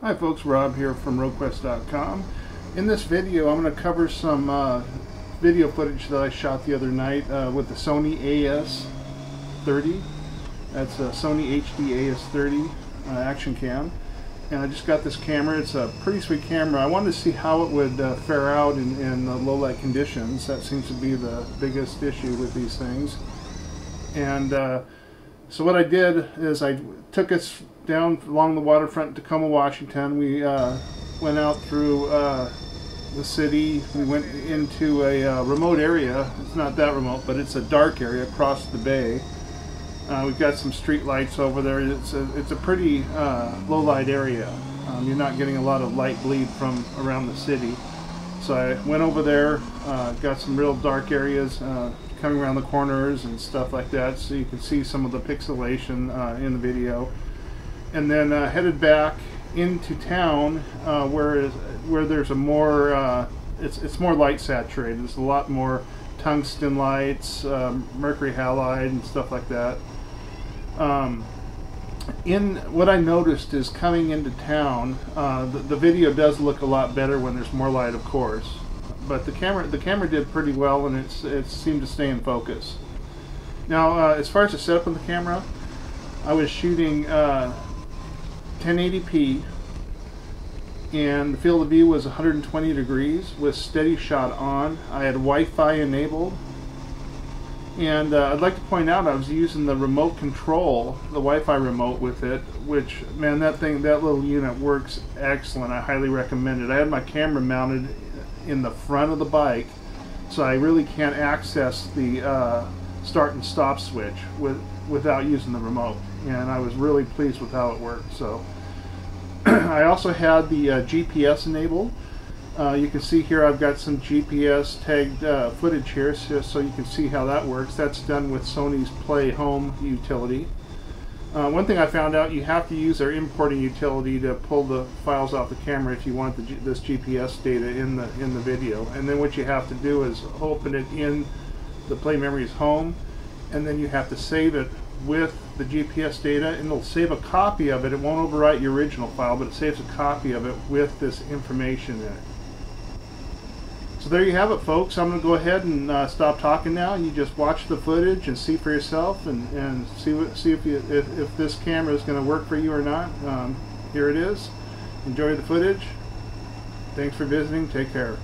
Hi folks, Rob here from Roquest.com. In this video I'm going to cover some video footage that I shot the other night with the Sony AS30. That's a Sony HD AS30 action cam. And I just got this camera. It's a pretty sweet camera. I wanted to see how it would fare out in low light conditions. That seems to be the biggest issue with these things. And so what I did is I took us down along the waterfront in Tacoma, Washington. We went out through the city. We went into a remote area. It's not that remote, but it's a dark area across the bay. We've got some street lights over there. It's a pretty low light area. You're not getting a lot of light bleed from around the city. So I went over there, got some real dark areas coming around the corners and stuff like that, so you can see some of the pixelation in the video. And then headed back into town where there's a more it's more light saturated. There's a lot more tungsten lights, mercury halide and stuff like that. In what I noticed is coming into town, the video does look a lot better when there's more light, of course, but the camera did pretty well, and it seemed to stay in focus. Now as far as the setup of the camera, I was shooting 1080p, and the field of view was 120 degrees with steady shot on. I had Wi-Fi enabled, and I'd like to point out I was using the remote control, the Wi-Fi remote with it, which, man, that little unit works excellent. I highly recommend it. I had my camera mounted in the front of the bike, so I really can't access the start and stop switch without using the remote, and I was really pleased with how it worked. So I also had the GPS enabled. You can see here I've got some GPS tagged footage here, so you can see how that works. That's done with Sony's Play Home utility. One thing I found out, you have to use their importing utility to pull the files off the camera if you want this GPS data in the video. And then what you have to do is open it in the Play Memories Home, and then you have to save it with the GPS data, and it'll save a copy of it. It won't overwrite your original file, but it saves a copy of it with this information in it. So there you have it, folks. I'm going to go ahead and stop talking now. You just watch the footage and see for yourself, and see if this camera is going to work for you or not. Here it is. Enjoy the footage. Thanks for visiting. Take care.